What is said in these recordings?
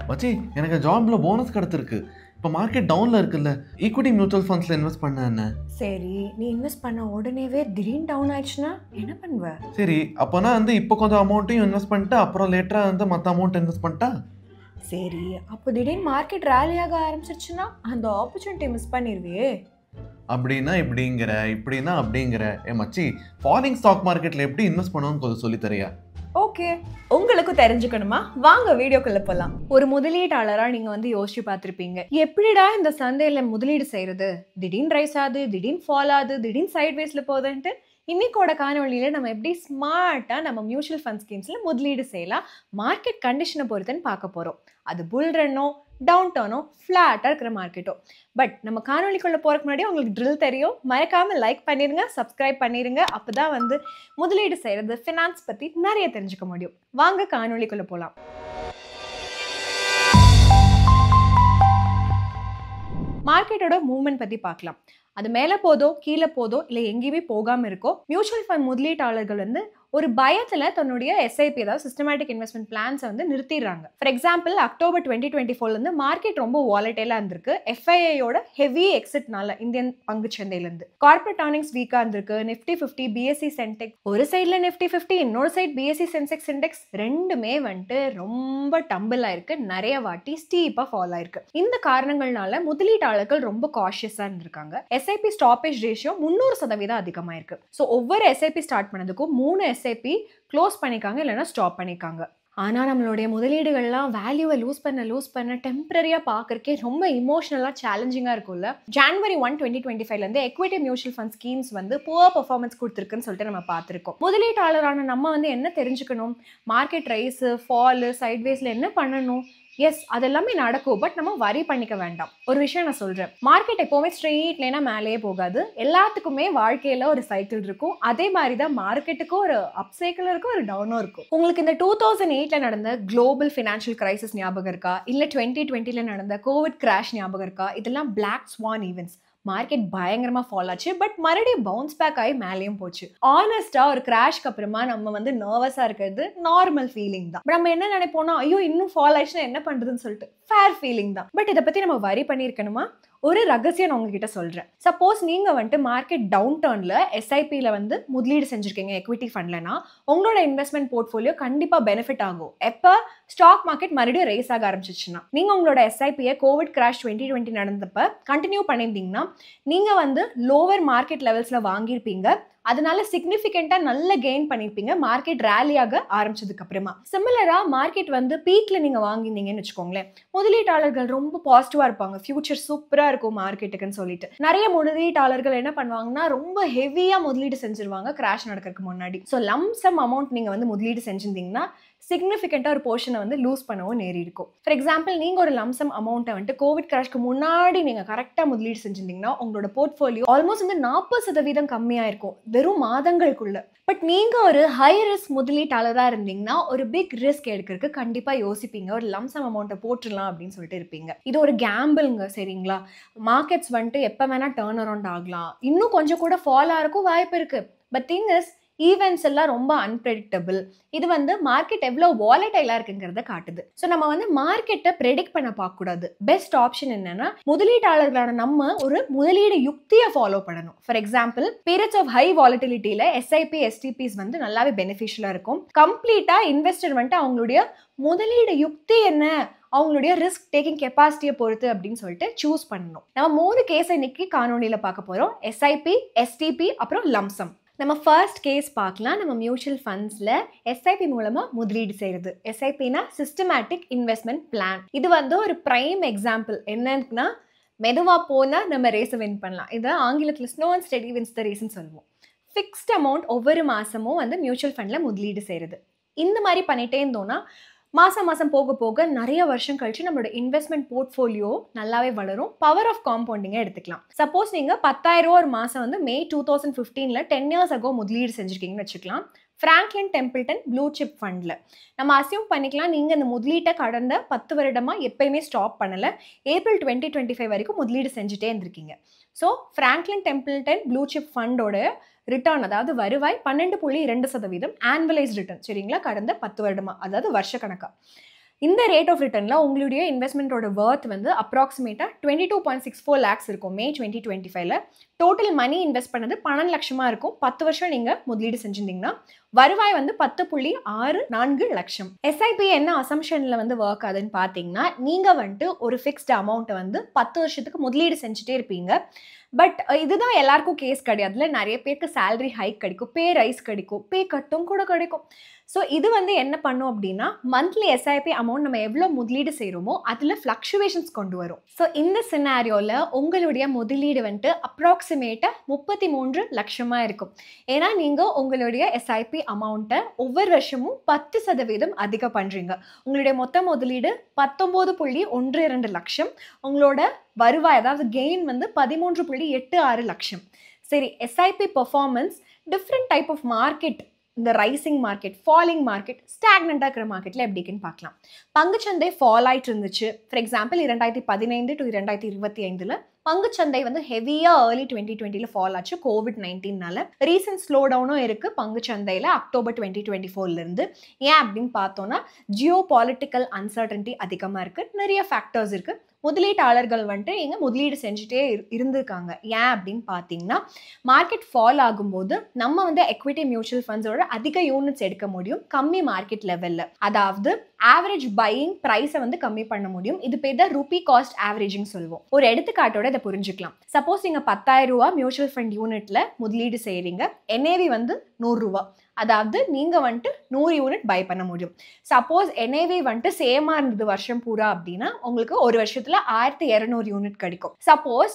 மச்சி எனக்கு ஜாப்ல போனஸ் கிடைச்சிருக்கு. இப்போ மார்க்கெட் டவுன்ல இருக்குல்ல, ஈக்விட்டி மியூச்சுவல் ஃபண்ட்ஸ்ல இன்வெஸ்ட் பண்ண என்ன? சரி, நீ இன்வெஸ்ட் பண்ண உடனேவே திடீர்னு டவுன் ஆயிடுச்சுன்னா என்ன பண்ணுவ? சரி, அப்போனா இப்போ கொஞ்சம் அமௌண்ட்டையும் இன்வெஸ்ட் பண்ணிட்டு அப்புறம் லேட்டரா மற்ற அமௌண்ட் இன்வெஸ்ட் பண்ணிட்டா? சரி, அப்போ திடீர்னு மார்க்கெட் ரேலியாக ஆரம்பிச்சிருச்சுன்னா அந்த ஆப்பர்ச்சுனிட்டி மிஸ் பண்ணிடுவியே. அப்படின்னா இப்படின்னா அப்படிங்கிற. மச்சி, ஃபாலிங் ஸ்டாக் மார்க்கெட்ல எப்படி இன்வெஸ்ட் பண்ணணும்னு கொஞ்சம் சொல்லி தரியா? ஓகே, உங்களுக்கும் தெரிஞ்சுக்கணுமா? வாங்க வீடியோக்குள்ள போலாம். ஒரு முதலீட்டாளரா நீங்க யோசிச்சு பார்த்திருப்பீங்க, எப்படிடா இந்த சந்தையில முதலீடு செய்யறது? திடீர்னு ரைஸ் ஆகுது, திடீர்னு ஃபால் ஆகுது, திடீர்னு சைட்வேஸ்ல போகுதுன்ட்டு. இன்னைக்கோட காணொலியில நம்ம எப்படி ஸ்மார்ட்டா நம்ம மியூச்சுவல் ஃபண்ட் ஸ்கீம்ஸ்ல முதலீடு செய்யலாம், மார்க்கெட் கண்டிஷனை பொறுத்துன்னு பார்க்க போறோம். அது புல் ரன்னோ, டவுன் டர்னோ, ஃபிளாட்டா இருக்கிற மார்க்கெட்டோ. பட் நம்ம காணொலிக்குள்ள போறதுக்கு முன்னாடி உங்களுக்கு ட்ரில் தெரியும், மறக்காம லைக் பண்ணிருங்க, சப்ஸ்கிரைப் பண்ணிருங்க. அப்பதான் முதலீடு செய்யறது, ஃபினான்ஸ் பத்தி நிறைய தெரிஞ்சுக்க முடியும். வாங்க காணொலிக்குள்ள போலாம். மார்க்கெட்டோட மூவ்மெண்ட் பத்தி பார்க்கலாம். அது மேலே போதோ கீழே போதோ இல்லை எங்கேயுமே போகாமல் இருக்கோ, மியூச்சுவல் ஃபண்ட் முதலீட்டாளர்கள் ஒரு பயத்தில் தன்னுடைய எஸ்ஐபி, அதாவது சிஸ்டமேட்டிக் இன்வெஸ்ட்மெண்ட் பிளான்ஸை நிறுத்திடுறாங்க. ஃபார் எக்ஸாம்பிள், அக்டோபர் 2024 மார்க்கெட் ரொம்ப வாலட்டைலாக இருந்திருக்கு. எஃப்ஐஐயோட ஹெவி எக்ஸிட்னால இந்தியன் பங்குச்சந்தையிலேருந்து கார்பரேட் ஏர்னிங்ஸ் வீக்காக இருந்திருக்கு. நிஃப்டி 50, பிஎஸ்சி சென்டெக்ஸ், ஒரு சைடில் நிஃப்டி 50, இன்னொரு சைட் பிஎஸ்சி சென்செக்ஸ் இண்டெக்ஸ் ரெண்டுமே ரொம்ப டம்பிள் ஆயிருக்கு. நிறைய வாட்டி ஸ்டீப்பாக ஃபால் ஆயிருக்கு. இந்த காரணங்கள்னால முதலீட்டாளர்கள் ரொம்ப காஷியஸாக இருந்திருக்காங்க. எஸ்ஐபி ஸ்டாப்பேஜ் ரேஷியோ 300% அதிகமாயிருக்கு. ஸோ ஒவ்வொரு எஸ்ஐபி ஸ்டார்ட் பண்ணதுக்கும் 3 எஸ்ஐபி க்ளோஸ் பண்ணிக்காங்க, இல்லைன்னா ஸ்டாப் பண்ணிக்காங்க. ஆனால் நம்மளுடைய முதலீடுகள்லாம் வேல்யூவை லூஸ் பண்ண டெம்பரரியாக பார்க்கறக்கே ரொம்ப இமோஷனலாக சேலஞ்சிங்காக இருக்கும்ல. January 1, 2025 equity mutual fund schemes poor performance கொடுத்துருக்குன்னு சொல்லிட்டு நம்ம பார்த்துருக்கோம். முதலீட்டாளரான நம்ம என்ன தெரிஞ்சுக்கணும்? மார்க்கெட் ரைஸு, ஃபாலு, சைட்வேஸில் என்ன பண்ணணும்? எஸ், அதெல்லாமே நடக்கும். பட் நம்ம வரி பண்ணிக்க வேண்டாம். ஒரு விஷயம் நான் சொல்கிறேன், மார்க்கெட் எப்போவுமே ஸ்ட்ரெயிட் லைனா மேலேயே போகாது. எல்லாத்துக்குமே வாழ்க்கையில் ஒரு சைக்கிள் இருக்கும். அதே மாதிரி தான் மார்க்கெட்டுக்கும் ஒரு அப் சைக்கிள் இருக்கும், ஒரு டவுனும் இருக்கும். உங்களுக்கு இந்த 2008 நடந்த குளோபல் ஃபினான்ஷியல் கிரைசிஸ் ஞாபகம் இருக்கா? இல்லை 2020 நடந்த கோவிட் கிராஷ் ஞாபகம் இருக்கா? இதெல்லாம் பிளாக் ஸ்வான் ஈவெண்ட்ஸ். மார்க்கெட் பயங்கரமாக ஃபால் ஆச்சு, பட் மறுபடியும் பவுன்ஸ் பேக் ஆகி மேலேயும் போச்சு. ஆனஸ்டாக ஒரு கிராஷ்க்கு அப்புறமா நம்ம நர்வஸாக இருக்கிறது நார்மல் ஃபீலிங் தான். நம்ம என்ன நினைப்போம்னா, ஐயோ இன்னும் ஃபால் ஆயிடுச்சுன்னா என்ன பண்ணுறதுன்னு சொல்லிட்டு ஃபேர் ஃபீலிங் தான். பட் இதை பற்றி நம்ம வரி பண்ணியிருக்கணுமா? ஒரு ரகசியம் நான் உங்ககிட்ட சொல்கிறேன். சப்போஸ் நீங்கள் மார்க்கெட் டவுன் டர்னில் எஸ்ஐபியில் முதலீடு செஞ்சுருக்கீங்க எக்விட்டி ஃபண்ட்லனா, உங்களோட இன்வெஸ்ட்மெண்ட் போர்ட்ஃபோலியோ கண்டிப்பாக பெனிஃபிட் ஆகும். எப்போ ஸ்டாக் மார்க்கெட் மறுபடியும் ரேஸ் ஆக ஆரம்பிச்சிச்சுன்னா, நீங்கள் உங்களோட எஸ்ஐபியை கோவிட் கிராஷ் 2020 நடந்தப்ப கண்டினியூ பண்ணியிருந்தீங்கன்னா, நீங்கள் லோவர் மார்க்கெட் லெவல்ஸில் வாங்கியிருப்பீங்க. அதனால சிக்னிஃபிகண்டா நல்ல கெயின் பண்ணிருப்பீங்க மார்க்கெட் ரேலியாக ஆரம்பிச்சதுக்கு அப்புறமா. சிமிலரா மார்க்கெட் பீக்ல நீங்க வாங்கினீங்கன்னு வச்சுக்கோங்களேன், முதலீட்டாளர்கள் ரொம்ப பாசிட்டிவா இருப்பாங்க, ஃபியூச்சர் சூப்பரா இருக்கும் மார்க்கெட்டுக்குன்னு சொல்லிட்டு. நிறைய முதலீட்டாளர்கள் என்ன பண்ணுவாங்கன்னா, ரொம்ப ஹெவியா முதலீடு செஞ்சிருவாங்க கிராஷ் நடக்கிறதுக்கு முன்னாடி. ஸோ லம்சம் அமௌண்ட் நீங்க முதலீடு செஞ்சிருந்தீங்கன்னா சிக்னிஃபிகண்டா ஒரு போர்ஷனை லூஸ் பண்ணவும் நேரி இருக்கும். ஃபார் எக்ஸாம்பிள், நீங்க ஒரு லம்சம் அமௌண்ட்டை கோவிட் கிராஷ்க்கு முன்னாடி நீங்க கரெக்டா முதலீடு செஞ்சிருந்தீங்கன்னா உங்களோட போர்ட்ஃபோலியோ ஆல்மோஸ்ட் 40% கம்மியா இருக்கும் வெறும் மாதங்களுக்குள்ள. பட் நீங்க ஒரு ஹை ரிஸ்க் முதலீட்டாளராக இருந்தீங்கன்னா ஒரு பிக் ரிஸ்க் எடுக்கிறதுக்கு கண்டிப்பா யோசிப்பீங்க. ஒரு லம்சம் அமௌண்ட்டை போட்டுடலாம் அப்படின்னு சொல்லிட்டு இருப்பீங்க. இது ஒரு கேம்பிள்ங்க, சரிங்களா? மார்க்கெட்ஸ் எப்ப வேணா டர்ன் அரவுண்ட் ஆகலாம், இன்னும் கொஞ்சம் கூட ஃபால் ஆகிறக்கும் வாய்ப்பு இருக்கு. பட் திங் இஸ், ஈவெண்ட்ஸ் எல்லாம் ரொம்ப அன்பிரெடிக்டபிள். இது மார்க்கெட் எவ்வளோ வாலடைலா இருக்குங்கிறத காட்டுது. ஸோ நம்ம மார்க்கெட்டை ப்ரெடிக்ட் பண்ண பார்க்கக்கூடாது. பெஸ்ட் ஆப்ஷன் என்னன்னா, முதலீட்டாளர்களான நம்ம ஒரு முதலீடு யுக்தியை ஃபாலோ பண்ணணும். For example, periods of high வாலட்டிலிட்டியில எஸ்ஐபி, எஸ்டிபிஸ் நல்லாவே பெனிஃபிஷியலாக இருக்கும். கம்ப்ளீட்டா இன்வெஸ்டர் அவங்களுடைய முதலீடு யுக்தி என்ன, அவங்களுடைய ரிஸ்க் டேக்கிங் கெப்பாசிட்டியை பொறுத்து அப்படின்னு சொல்லிட்டு சூஸ் பண்ணணும். நம்ம 3 கேஸை இன்னைக்கு காணொலியில் பார்க்க போறோம். எஸ்ஐபி, எஸ்டிபி, அப்புறம் லம்சம். நம்ம ஃபர்ஸ்ட் கேஸ் பார்க்கலாம். நம்ம மியூச்சுவல் ஃபண்ட்ஸில் எஸ்ஐபி மூலமாக முதலீடு செய்கிறது. எஸ்ஐபினா சிஸ்டமேட்டிக் இன்வெஸ்ட்மெண்ட் பிளான். இது ஒரு ப்ரைம் எக்ஸாம்பிள். என்னன்னா, மெதுவாக போனால் நம்ம ரேஸை வின் பண்ணலாம். இதை ஆங்கிலத்தில் slow and steady wins the ரேஸ்ன்னு சொல்லுவோம். ஃபிக்ஸ்ட் அமௌண்ட் ஒவ்வொரு மாதமும் மியூச்சுவல் ஃபண்டில் முதலீடு செய்கிறது. இந்த மாதிரி பண்ணிகிட்டே இருந்தோம்னா மாதம் போக போக நிறைய வருஷம் கழிச்சு நம்மளோட இன்வெஸ்ட்மெண்ட் போர்ட்ஃபோலியோ நல்லாவே வளரும். பவர் ஆஃப் காம்பவுண்டிங்கை எடுத்துக்கலாம். சப்போஸ் நீங்கள் 10,000 ஒரு மாதம் மே 2015 10 years ago முதலீடு செஞ்சுருக்கீங்கன்னு வச்சுக்கலாம். ஃப்ராங்க்லின் டெம்பிள்டன் ப்ளூ சிப் ஃபண்டில் நம்ம அசியூம் பண்ணிக்கலாம், நீங்கள் இந்த முதலீட்டை கடந்த 10 வருடமாக எப்பயுமே ஸ்டாப் பண்ணலை. ஏப்ரல் 2025 வரைக்கும் முதலீடு செஞ்சுட்டே இருந்திருக்கீங்க. So Franklin Templeton blue chip ஃபண்டோட ரிட்டர்ன், அதாவது வருவாய் 12.2% ஆனுவலைஸ் ரிட்டர்ன், சரிங்களா? கடந்த 10 வருடமா, அதாவது வருஷ கணக்கா. இந்த ரேட் ஆஃப் ரிட்டர்னில் உங்களுடைய இன்வெஸ்ட்மெண்ட்டோட வர்த் வந்து அப்ராக்சிமேட்டாக 22.64 lakhs இருக்கும் மே 2025. டோட்டல் மணி இன்வெஸ்ட் பண்ணது 12 லட்சமாக இருக்கும். 10 வருஷம் நீங்கள் முதலீடு செஞ்சிருந்தீங்கன்னா வருவாய் வந்து 10.64 லட்சம். எஸ்ஐபி என்ன அசம்ஷனில் வந்து ஒர்க் ஆகுதுன்னு பார்த்தீங்கன்னா, நீங்கள் வந்துட்டு ஒரு ஃபிக்ஸ்டு அமௌண்ட்டை வந்து 10 வருஷத்துக்கு முதலீடு செஞ்சுட்டே இருப்பீங்க. பட் இதுதான் எல்லாருக்கும் கேஸ் கிடையாதுல. நிறைய பேருக்கு சேலரி ஹைக் கிடைக்கும், பே ரைஸ் கிடைக்கும், பே கட்டும் கூட கிடைக்கும். ஸோ இது வந்து என்ன பண்ணும் அப்படின்னா, மந்த்லி எஸ்ஐபி அமௌண்ட் நம்ம எவ்வளோ முதலீடு செய்கிறோமோ அதில் ஃப்ளக்சுவேஷன்ஸ் கொண்டு வரும். ஸோ இந்த சினாரியோவில் உங்களுடைய முதலீடு வந்துட்டு அப்ராக்சிமேட்டாக 33 லட்சமாக இருக்கும். ஏன்னா நீங்கள் உங்களுடைய எஸ்ஐபி அமௌண்ட்டை ஒவ்வொரு வருஷமும் 10% அதிகம் பண்ணுறீங்க. உங்களுடைய மொத்த முதலீடு 19.12 லட்சம். உங்களோட வருவாய் அதாவது கெயின் வந்து 13.86 லட்சம். சரி, SIP performance different type of market, இந்த ரைசிங் மார்க்கெட், ஃபாலிங் மார்க்கெட், ஸ்டாக்னண்டாக இருக்கிற மார்க்கெட்டில் எப்படி இருக்குன்னு பார்க்கலாம். பங்குச்சந்தை ஃபால் ஆகிட்டு இருந்துச்சு. ஃபார் எக்ஸாம்பிள் 2015 to 2025 பங்குச்சந்தை வந்து ஹெவியாக ஏர்லி 2020 ஃபால் ஆச்சு COVID-19னால. ரீசன்ட் ஸ்லோ டவுனும் இருக்குது பங்குச்சந்தையில் அக்டோபர் 2024 ஏன் அப்படின்னு பார்த்தோன்னா, ஜியோ பாலிட்டிக்கல் அன்சர்டன்டி அதிகமாக இருக்குது, நிறைய ஃபேக்டர்ஸ் இருக்குது. முதலீட்டாளர்கள் வந்துட்டு இங்கே முதலீடு செஞ்சுட்டே இருந்திருக்காங்க. ஏன் அப்படின்னு பார்த்தீங்கன்னா, மார்க்கெட் ஃபால் ஆகும்போது நம்ம வந்து எக்விட்டி மியூச்சுவல் ஃபண்ட்ஸோட அதிக யூனிட்ஸ் எடுக்க முடியும் கம்மி மார்க்கெட் லெவலில். அதாவது ஆவரேஜ் பையிங் ப்ரைஸை வந்து கம்மி பண்ண முடியும். இது பேர் தான் ரூபி காஸ்ட் ஆவரேஜிங் சொல்லுவோம். ஒரு எடுத்துக்காட்டோட இதை புரிஞ்சுக்கலாம். சப்போஸ் நீங்கள் 10,000 ரூபா மியூச்சுவல் ஃபண்ட் யூனிட்ல முதலீடு செய்கிறீங்க, NAV வந்து 100 ரூபா. அதாவது நீங்கள் வந்துட்டு 100 யூனிட் பை பண்ண முடியும். சப்போஸ் NAV வந்துட்டு சேமாக இருந்தது வருஷம் பூரா அப்படின்னா உங்களுக்கு ஒரு வருஷத்தில் 1200 யூனிட் கிடைக்கும். சப்போஸ்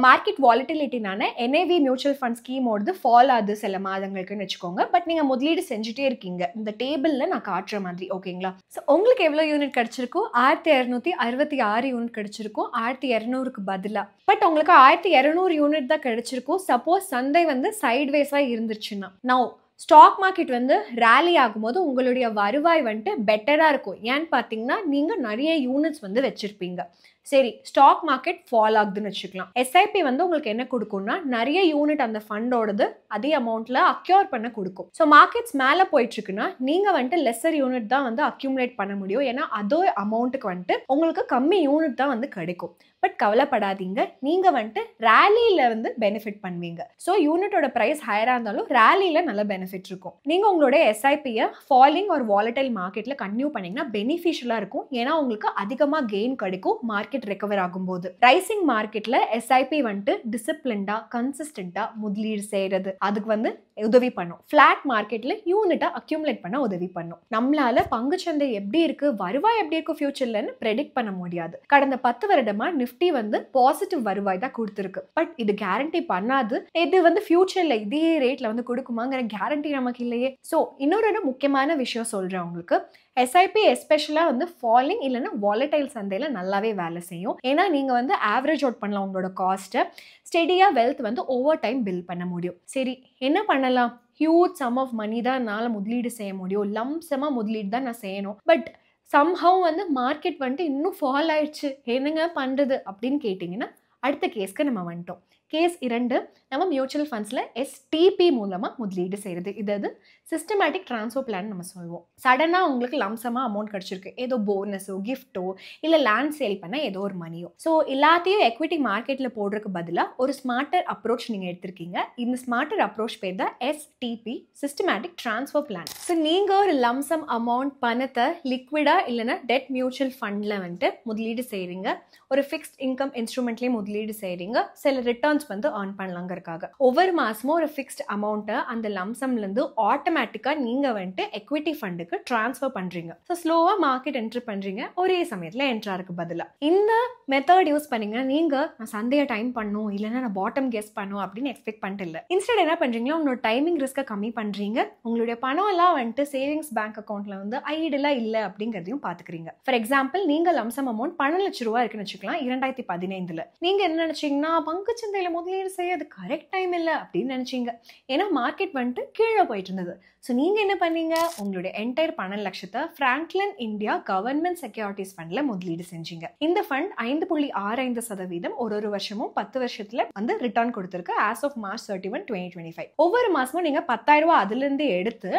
மார்க்கெட் வாலிட்டிலிட்டினால NAV மியூச்சுவல் ஃபண்ட் ஸ்கீமோடது ஃபால் ஆகுது சில மாதங்களுக்குன்னு வச்சுக்கோங்க. பட் நீங்கள் முதலீடு செஞ்சுட்டே இருக்கீங்க. இந்த டேபிளில் நான் காட்டுற மாதிரி, ஓகேங்களா? ஸோ உங்களுக்கு எவ்வளோ யூனிட் கிடைச்சிருக்கும்? 1266 யூனிட் கிடைச்சிருக்கும் 1200க்கு பதிலாக. பட் உங்களுக்கு 1200 யூனிட் தான் கிடைச்சிருக்கும். சப்போஸ் சந்தை வந்து சைட்வேஸாக இருந்துச்சுன்னா, நான் ஸ்டாக் மார்க்கெட் வந்து ரேலி ஆகும்போது உங்களுடைய வருவாய் வந்துட்டு பெட்டராக இருக்கும். ஏன்னு பார்த்தீங்கன்னா, நீங்கள் நிறைய யூனிட்ஸ் வந்து வச்சுருப்பீங்க. சரி, ஸ்டாக் மார்க்கெட் ஃபால் ஆகுதுன்னு வச்சுக்கலாம். எஸ்ஐபி வந்து உங்களுக்கு என்ன கொடுக்கும்னா, நிறைய யூனிட் அந்த ஃபண்டோடது அதே அமௌண்ட்டில் அக்யூர் பண்ண கொடுக்கும். ஸோ மார்க்கெட்ஸ் மேலே போயிட்டுருக்குன்னா நீங்கள் வந்துட்டு லெஸர் யூனிட் தான் வந்து அக்யூமுலேட் பண்ண முடியும். ஏன்னா அதோ அமௌண்ட்டுக்கு வந்துட்டு உங்களுக்கு கம்மி யூனிட் தான் வந்து கிடைக்கும். பட் கவலைப்படாதீங்க, நீங்கள் வந்துட்டு ரேலியில் வந்து பெனிஃபிட் பண்ணுவீங்க. ஸோ யூனிட்டோட ப்ரைஸ் ஹையராக இருந்தாலும் ரேலியில் நல்ல பெனிஃபிட் இருக்கும். நீங்கள் உங்களோட எஸ்ஐபியை ஃபாலிங் ஒரு வாலடைல் மார்க்கெட்டில் கன்டினியூ பண்ணிங்கன்னா பெனிஃபிஷியலாக இருக்கும். ஏன்னா உங்களுக்கு அதிகமாக கெயின் கிடைக்கும் மார்க்கெட் ரெக்கவர் ஆகும்போது. ரைசிங் மார்க்கெட்டில் எஸ்ஐபி வந்துட்டு டிசிப்ளின்டாக கன்சிஸ்டண்டாக முதலீடு செய்கிறது அதுக்கு வந்து உதவி பண்ணும். ஃப்ளாட் மார்க்கெட்டில் யூனிட்டை அக்யூமுலேட் பண்ண உதவி பண்ணும். நம்மளால பங்குச்சந்தை எப்படி இருக்கு, வருவாய் எப்படி இருக்கும் ஃபியூச்சர்லன்னு ப்ரெடிக்ட் பண்ண முடியாது. கடந்த 10 வருடமா நிஃப்டி வந்து பாசிட்டிவ் வருவாய் தான் கொடுத்துருக்கு. பட் இது கேரண்டி பண்ணாது. இது வந்து ஃபியூச்சர்ல இதே ரேட்ல வந்து கொடுக்குமாங்கிற கேரண்டி நமக்கு இல்லையே. ஸோ இன்னொரு முக்கியமான விஷயம் சொல்றேன் உங்களுக்கு. எஸ்ஐபி எஸ்பெஷலாக வந்து ஃபாலிங் இல்லைன்னா வாலடைல் சந்தையில் நல்லாவே வேலை செய்யும். ஏன்னா நீங்கள் வந்து ஆவரேஜ் அவுட் பண்ணலாம் உங்களோட காஸ்ட்டை. ஸ்டெடியாக வெல்த் வந்து ஓவர் டைம் பில்ட் பண்ண முடியும். சரி, என்ன பண்ணலாம்? ஹியூஜ் சம் ஆஃப் மணி தான் என்னால் முதலீடு செய்ய முடியும், லம்சமாக முதலீடு தான் நான் செய்யணும். பட் சம்ஹவ் வந்து மார்க்கெட் வந்துட்டு இன்னும் ஃபால் ஆயிடுச்சு, என்னங்க பண்ணுறது அப்படின்னு கேட்டிங்கன்னா, அடுத்த கேஸ்க்கு நம்ம வந்துட்டோம். கேஸ் 2, நம்ம மியூச்சுவல் ஃபண்ட்ஸில் STP மூலமாக முதலீடு செய்கிறது. இது சிஸ்டமேட்டிக் ட்ரான்ஸ்ஃபர் பிளான் நம்ம சொல்லுவோம். சடனாக உங்களுக்கு லம்சமாக அமௌண்ட் கிடச்சிருக்கு, ஏதோ போனஸோ கிஃப்ட்டோ இல்லை லேண்ட் சேல் பண்ண ஏதோ ஒரு மணியோ. ஸோ எல்லாத்தையும் எக்விட்டி மார்க்கெட்டில் போடுறதுக்கு பதிலாக ஒரு ஸ்மார்ட்டர் அப்ரோச் நீங்கள் எடுத்திருக்கீங்க. இந்த ஸ்மார்ட்டர் அப்ரோச் பேர் தான் STP, systematic transfer plan. So நீங்கள் ஒரு லம்சம் அமௌண்ட் பணத்தை லிக்விடாக இல்லைன்னா டெட் மியூச்சுவல் ஃபண்டில் வந்துட்டு முதலீடு செய்கிறீங்க. ஒரு ஃபிக்ஸ்ட் இன்கம் இன்ஸ்ட்ருமெண்ட்லேயே முதலீடு செய்கிறீங்க. சில ரிட்டர்ன்ஸ் வந்து earn பண்ணலாங்கிறதுக்காக ஒவ்வொரு மாசமும் ஒரு ஃபிக்ஸ்ட் அமௌண்ட்டை அந்த லம்சம்லேருந்து ஆட்டோமேட்டிக்காக நீங்கள் வந்துட்டு எக்விட்டி ஃபண்டுக்கு ட்ரான்ஸ்ஃபர் பண்ணுறீங்க. ஸோ ஸ்லோவாக மார்க்கெட் என்ட்ரு பண்ணுறீங்க, ஒரே சமயத்தில் என்ட்ராருக்கு பதிலாக. இந்த மெத்தட் யூஸ் பண்ணீங்கன்னா நீங்கள் நான் சந்தையை டைம் பண்ணும் இல்லைன்னா நான் பாட்டம் கெஸ் பண்ணும் அப்படின்னு எக்ஸ்பெக்ட் பண்ணிட்டு இல்லை. இன்ஸ்டெட் என்ன பண்ணுறீங்களா, உங்களோட டைமிங் ரிஸ்க்கை கம்மி பண்ணுறீங்க. உங்களுடைய பணம் எல்லாம் வந்துட்டு சேவிங்ஸ் பேங்க் அக்கௌண்ட்டில் வந்து ஐடியலாக இல்லை அப்படிங்கிறதையும் பார்த்துக்கிறீங்க. ஃபார் எக்ஸாம்பிள், நீங்கள் லம்சம் அமௌண்ட் 12 லட்ச ரூபா இருக்குன்னு வச்சுக்கலாம் 2015. நீங்கள் என்ன நினச்சிங்கன்னா, பங்குச்சந்தையில் முதலீடு செய்ய அது கரெக்ட் டைம் இல்லை அப்படின்னு நினைச்சீங்க. ஏன்னா மார்க்கெட் வந்துட்டு கீழே போயிட்டு இருந்தது. ஸோ நீங்கள் என்ன பண்ணீங்க, உங்களுடைய என்டையர் 12 லட்சத்தை ஃப்ராங்க்லின் இந்தியா கவர்மெண்ட் செக்யூரிட்டிஸ் ஃபண்டில் முதலீடு செஞ்சீங்க. இந்த ஃபண்ட் 5.65% ஒரு வருஷமும் 10 வருஷத்துல வந்து ரிட்டர்ன் கொடுத்துருக்கு ஆஸ் ஆஃப் March 31, 2025. ஒவ்வொரு மாசமும் நீங்க 10,000 ரூபாய் அதுல இருந்து எடுத்து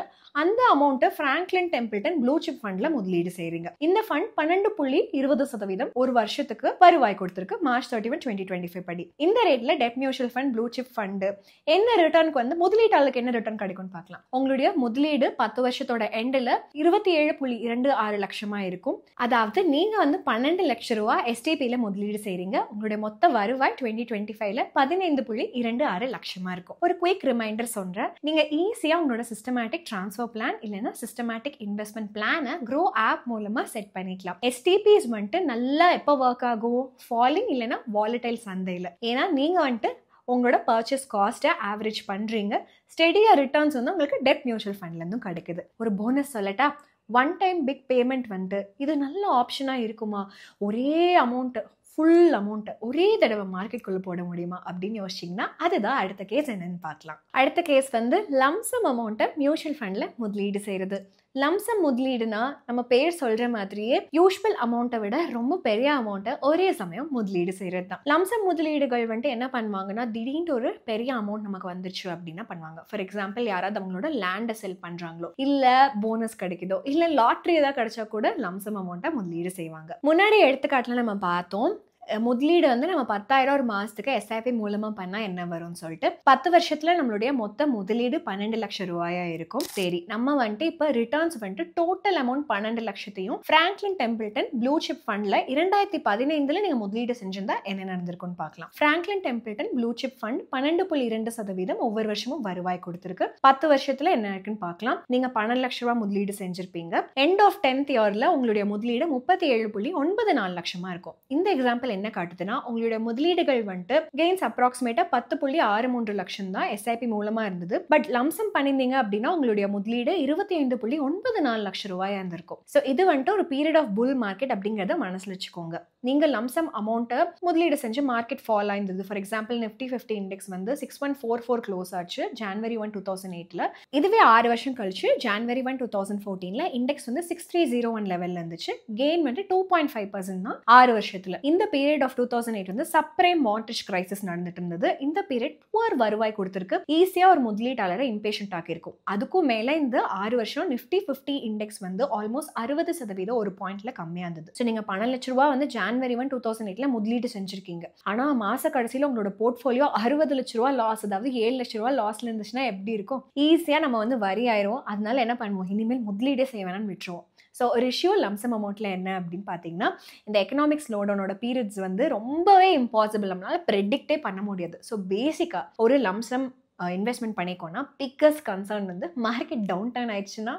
அந்த அமௌண்ட்டை ஃப்ராங்க்லின் டெம்பிள்டன் ப்ளூ சிப் ஃபண்ட்ல முதலீடு செய்றீங்க. இந்த ஃபண்ட் 12.20% ஒரு வருஷத்துக்கு வருவாய் கொடுத்திருக்கு March 31, 2025 படி. இந்த ரேட்ல dead mutual fund, blue chip fund என்ன ரிட்டர்னுக்கு வந்து முதலீட்டாளருக்கு என்ன ரிட்டர்ன் கிடைக்கும்னு பார்க்கலாம். உங்களுடைய முதலீடு 10 வருஷத்தோட எண்டில் 27.26 லட்சமா இருக்கும். அதாவது நீங்க வந்து 12 லட்சம் ரூபாய் எஸ்டிபியில முதலீடு செய்றீங்க. உங்களுடைய மொத்த வருவாய் 2025ல 15.26 லட்சமா இருக்கும். ஒரு குயிக் ரிமைண்டர் சொல்றேன், நீங்க ஈஸியா உங்களோட சிஸ்டமேட்டிக் டிரான்ஸ்ஃபர் பிளான் இல்லைன்னா சிஸ்டமேட்டிக் இன்வெஸ்ட்மெண்ட் பிளானை க்ரோ ஆப் மூலமா செட் பண்ணிக்கலாம். எஸ்டிபிஸ் வந்துட்டு நல்லா எப்போ ஒர்க் ஆகும், ஃபாலிங் இல்லைன்னா வாலடைல் சந்தையில. ஏன்னா நீங்க வந்துட்டு உங்களோட பர்ச்சேஸ் காஸ்ட்டை ஆவரேஜ் பண்றீங்க. ஸ்டெடியா ரிட்டர்ன்ஸ் வந்து உங்களுக்கு டெட் மியூச்சுவல் ஃபண்ட்ல இருந்தும் கிடைக்குது. ஒரு போனஸ் சொல்லட்டா, ஒன் டைம் பிக் பேமெண்ட் வந்து இது நல்ல ஆப்ஷனா இருக்குமா? ஒரே அமௌண்ட், ஃபுல் அமௌண்ட் ஒரே தடவை மார்க்கெட்குள்ள போட முடியுமா அப்படின்னு யோசிச்சிங்கன்னா அதுதான் அடுத்த கேஸ் என்னன்னு பார்க்கலாம். அடுத்த கேஸ் வந்து லம்சம் அமௌண்ட்டை மியூச்சுவல் ஃபண்ட்ல முதலீடு செய்யறது. லம்சம் முதலீடுனா நம்ம பேர் சொல்ற மாதிரியே யூஷுவல் அமௌண்ட்டை விட ரொம்ப பெரிய அமௌண்ட்டை ஒரே சமயம் முதலீடு செய்யறது தான். லம்சம் முதலீடுகள் வந்துட்டு என்ன பண்ணுவாங்கன்னா, திடீர்னு ஒரு பெரிய அமௌண்ட் நமக்கு வந்துருச்சு அப்படின்னா பண்ணுவாங்க. ஃபார் எக்ஸாம்பிள், யாராவது அவங்களோட லேண்டை செல் பண்றாங்களோ, இல்ல போனஸ் கிடைக்குதோ, இல்ல லாட்ரி ஏதாவது கிடைச்சா கூட லம்சம் அமௌண்ட்டை முதலீடு செய்வாங்க. முன்னாடி எடுத்துக்காட்டுல நம்ம பார்த்தோம், முதலீடு வந்து நம்ம 10,000 ஒரு மாசத்துக்கு எஸ்ஐபி மூலமா பண்ணா என்ன வரும்னு சொல்லிட்டு 10 வருஷத்துல நம்மளுடைய மொத்த முதலீடு 12 லட்சம் ரூபாயா இருக்கும். சரி, நம்ம வந்துட்டு இப்ப ரிட்டர்ன்ஸ் வந்துட்டு டோட்டல் அமௌண்ட் 12 லட்சத்தையும் ஃப்ராங்க்லின் டெம்பிள்டன் ப்ளூ சிப் ஃபண்ட்ல 2015ல நீங்க முதலீடு செஞ்சிருந்தா என்ன நடந்திருக்கும்னு பார்க்கலாம். Franklin Templeton blue chip fund 12.2% ஒவ்வொரு வருஷமும் வருவாய் கொடுத்திருக்கு. 10 வருஷத்துல என்ன இருக்குன்னு பார்க்கலாம். நீங்க 12 லட்சம் ரூபாய் முதலீடு செஞ்சிருப்பீங்க. எண்ட் ஆஃப் 10th இயர்ல உங்களுடைய முதலீடு 37.94 லட்சமா இருக்கும். இந்த எக்ஸாம்பிள் என்ன காட்டுதுன்னா, உங்களுடைய முதலீடுகள் வந்துட்டு கெயின்ஸ் அப்ராக்சிமேட்டா 10.63 லட்சம் தான் எஸ்ஐபி மூலமா இருந்தது. பட் லம்சம் பண்ணிருந்தீங்க அப்படின்னா உங்களுடைய முதலீடு 25.94 லட்சம் ரூபாயா இருந்திருக்கும். சோ இது வந்துட்டு ஒரு பீரியட் ஆஃப் புல் மார்க்கெட் அப்படிங்கறத மனசுல வச்சுக்கோங்க. நீங்க லம்சம் அமௌண்ட்டை முதலீடு செஞ்சு மார்க்கெட் ஃபால் ஆயிருந்தது. ஃபார் எக்ஸாம்பிள், Nifty 50 இண்டெக்ஸ் வந்து 6144 க்ளோஸ் ஆச்சு January 1, 2008ல. இதுவே 6 வருஷம் கழிச்சு January 1, 2014ல இண்டெக்ஸ் வந்து 6301 லெவல்ல இருந்துச்சு. கெயின் வந்து 2.5% தான் 6 வருஷத்துல. இந்த பீரியட் ஆஃப் 2008 வந்து சப்ரைம் மார்ட்கேஜ் கிரைசிஸ் நடந்துட்டு இருந்தது. இந்த பீரியட் புவர் வருவாய் கொடுத்திருக்கு. ஈஸியா ஒரு முதலீட்டாளரை இம்பேஷண்ட் ஆக்கியிருக்கும். அதுக்கும் மேல இந்த 6 வருஷம் Nifty 50 இண்டெக்ஸ் வந்து ஆல்மோஸ்ட் 60% ஒரு பாயிண்ட்ல கம்மியா இருந்தது. ஸோ நீங்க 12 லட்சம் ரூபாய் வந்து January 1, 2008ல முதலீடு செஞ்சிருக்கீங்க. ஆனா மாச கடைசியில உங்களோட போர்ட்ஃபோலியோ 60 லட்சம் ரூபாய் லாஸ், அதாவது 7 லட்சம் ரூபாய் லாஸ்ல இருந்துச்சுன்னா எப்படி இருக்கும்? ஈஸியா நம்ம வந்து வரி ஆயிரும். அதனால என்ன பண்ணுவோம், இனிமேல் முதலீடே செய்ய வேணாம்னு விட்டுருவோம். ஸோ ரேஷியோ லம்சம் அமௌண்ட்ல என்ன அப்படின்னு பார்த்தீங்கன்னா, இந்த எக்கனாமிக் ஸ்லோடவுனோட பீரியட்ஸ் வந்து ரொம்பவே இம்பாசிபிள், நம்மளால ப்ரெடிக்டே பண்ண முடியாது. ஸோ பேசிக்கா ஒரு லம்சம் இன்வெஸ்ட்மெண்ட் பண்ணிக்கோன்னா பிக்கஸ்ட் கன்சர்ன் வந்து மார்க்கெட் டவுன் டர்ன் ஆயிடுச்சுன்னா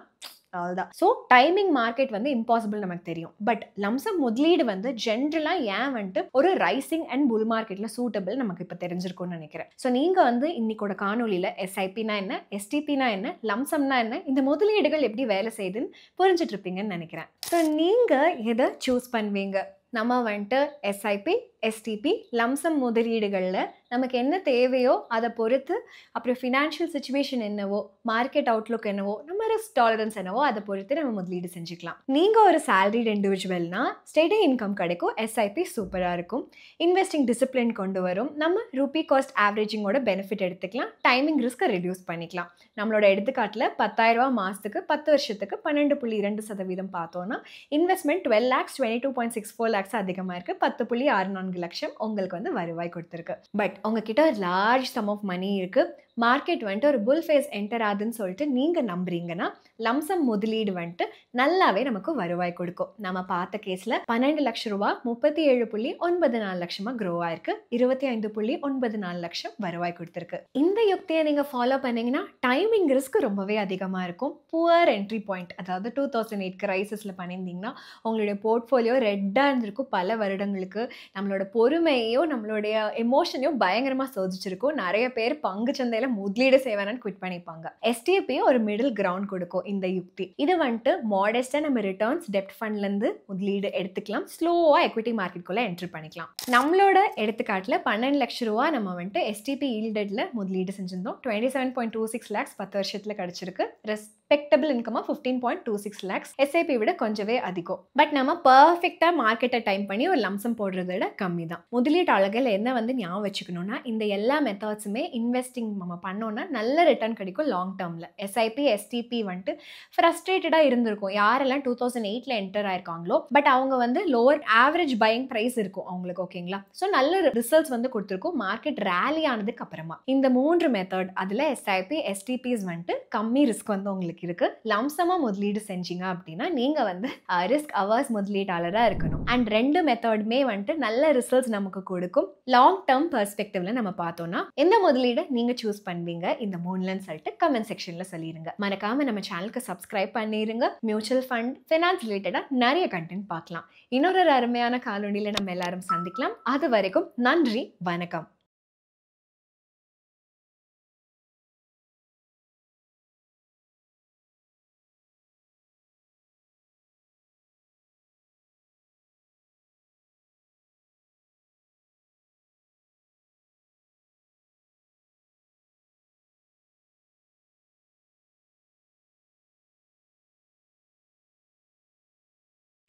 அவ்வளோதான். ஸோ டைமிங் மார்க்கெட் வந்து இம்பாசிபிள் நமக்கு தெரியும். பட் லம்சம் முதலீடு வந்து ஜென்ரலாக ஏன் வந்துட்டு ஒரு ரைசிங் அண்ட் புல் மார்க்கெட்டில் சூட்டபிள் நமக்கு இப்போ தெரிஞ்சிருக்கும்னு நினைக்கிறேன். ஸோ நீங்கள் வந்து இன்னைக்கோட காணொலியில் எஸ்ஐபினா என்ன, எஸ்டிபினா என்ன, லம்சம்னா என்ன, இந்த முதலீடுகள் எப்படி வேலை செய்யுதுன்னு புரிஞ்சுட்டு இருப்பீங்கன்னு நினைக்கிறேன். ஸோ நீங்கள் எதை சூஸ் பண்ணுவீங்க? நம்ம வந்துட்டு எஸ்ஐபி, எஸ்டிபி, லம்சம் முதலீடுகளில் நமக்கு என்ன தேவையோ அதை பொறுத்து, அப்புறம் ஃபினான்ஷியல் சுச்சுவேஷன் என்னவோ, மார்க்கெட் அவுட்லுக் என்னவோ, நம்ம ரிஸ்க் டாலரன்ஸ் என்னவோ அதை பொறுத்து நம்ம முதலீடு செஞ்சுக்கலாம். நீங்கள் ஒரு சேலரிட் இண்டிவிஜுவல்னா ஸ்டெடி இன்கம் கிடைக்கும். எஸ்ஐபி சூப்பராக இருக்கும். இன்வெஸ்டிங் டிசிப்ளின் கொண்டு வரும். நம்ம ரூபி காஸ்ட் ஆவரேஜிங்கோட பெனிஃபிட் எடுத்துக்கலாம். டைமிங் ரிஸ்க்கை ரெடியூஸ் பண்ணிக்கலாம். நம்மளோட எடுத்துக்காட்டில் 10,000 ரூபா மாதத்துக்கு 10 வருஷத்துக்கு 12.2% பார்த்தோன்னா இன்வெஸ்ட்மெண்ட் 12 lakhs 22.64 lakhs அதிகமாக இருக்குது. 10.64 லட்சம் உங்களுக்கு வந்து வருவாய் கொடுத்துருக்கு. பட் உங்ககிட்ட ஒரு லார்ஜ் சம் ஆஃப் மணி இருக்கு, மார்க்கெட் வந்துட்டு ஒரு புல் ஃபேஸ் என்டர் ஆகுதுன்னு சொல்லிட்டு நீங்க நம்புறீங்கன்னா லம்சம் முதலீடு வந்துட்டு நல்லாவே நமக்கு வருவாய் கொடுக்கும். நம்ம பார்த்த கேஸ்ல 12 லட்சம் ரூபாய் 37.94 லட்சமா க்ரோ ஆயிருக்கு. 25.94 லட்சம் வருவாய் கொடுத்திருக்கு. இந்த யுக்தியை நீங்க ஃபாலோ பண்ணீங்கன்னா டைமிங் ரிஸ்க் ரொம்பவே அதிகமா இருக்கும். புவர் என்ட்ரி பாயிண்ட், அதாவது 2008 கிரைசிஸ்ல பண்ணியிருந்தீங்கன்னா உங்களுடைய போர்ட்ஃபோலியோ ரெட்டா இருந்திருக்கும். பல வருடங்களுக்கு நம்மளோட பொறுமையோ நம்மளுடைய எமோஷனையோ பயங்கரமா சோதிச்சிருக்கும். நிறைய பேர் பங்கு சந்தையில முதலீடு செய்வேன்னு குவிட் பண்ணிப்பாங்க. STP ஒரு மிடில் கிரவுண்ட் கொடுக்கும் இந்த யுக்தி. இது வந்துட்டு மாடஸ்டா நம்ம ரிட்டர்ன்ஸ் டெப்ட் ஃபண்ட்ல இருந்து முதலீடு எடுத்துக்கலாம், ஸ்லோவா எக்விட்டி மார்க்கெட்குள்ள என்ட்ரி பண்ணிக்கலாம். நம்மளோட எடுத்துக்காட்டுல 12 லட்சம் ரூபாய் நம்ம வந்துட்டு STP ஈல்டட்ல முதலீடு செஞ்சிருந்தோம். 27.26 lakhs 10 வருஷத்துல கிடைச்சிருக்கு. ரெஸ்பெக்டபிள் இன்கமா 15.26 lakhs, SIP விட கொஞ்சவே அதிகம். பட் நம்ம பர்ஃபெக்டா மார்க்கெட்டை டைம் பண்ணி ஒரு லம்சம் போடுறத விட கம்மி தான். முதலீட்டாளர்கள் என்ன வந்து ஞாபகம் வச்சுக்கணும்னா, இந்த எல்லா மெத்தட்ஸுமே இன்வெஸ்டிங் நம்ம பண்ணோம்னா நல்ல ரிட்டர்ன் கிடைக்கும் லாங் டேர்ம்ல. SIP STP வந்துட்டு ஃப்ரஸ்ட்ரேட்டடா இருந்திருக்கும் யாரெல்லாம் 2008ல என்டர் ஆயிருக்காங்களோ. பட் அவங்க வந்து லோவர் ஆவரேஜ் பையிங் பிரைஸ் இருக்கும் அவங்களுக்கு, ஓகேங்களா? ஸோ நல்ல ரிசல்ட்ஸ் வந்து கொடுத்துருக்கும் மார்க்கெட் ரேலி ஆனதுக்கு அப்புறமா. இந்த 3 மெத்தட், அதுல SIP STPs வந்துட்டு கம்மி ரிஸ்க் வந்து உங்களுக்கு இருக்கு. லம்சமா முதலீடு செஞ்சீங்க அப்படின்னா நீங்க வந்து ரிஸ்க் அவர்ஸ் முதலீட்டாளரா இருக்கணும். அண்ட் 2 மெத்தடுமே வந்துட்டு நல்ல ரிசல்ட்ஸ் நமக்கு கொடுக்கும். லாங் டேர்ம் பெர்ஸ்பெக்டிவ்ல நம்ம பார்த்தோம்னா எந்த முதலீடு நீங்க சூஸ் பண்ணுவீங்க இந்த 3லன்னு சொல்லிட்டு கமெண்ட் செக்ஷன்ல சொல்லிருங்க. மறக்காம நம்ம சேனலுக்கு சப்ஸ்கிரைப் பண்ணிருங்க. மியூச்சுவல் ஃபண்ட், ஃபினான்ஸ் ரிலேட்டடா நிறைய கண்டென்ட் பார்க்கலாம். இன்னொரு அருமையான காணொளியில நம்ம எல்லாரும் சந்திக்கலாம். அது வரைக்கும் நன்றி, வணக்கம்.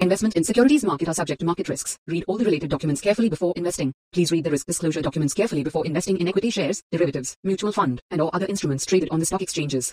Investment in securities market are subject to market risks. Read all the related documents carefully before investing. Please read the risk disclosure documents carefully before investing in equity shares, derivatives, mutual fund, and or other instruments traded on the stock exchanges.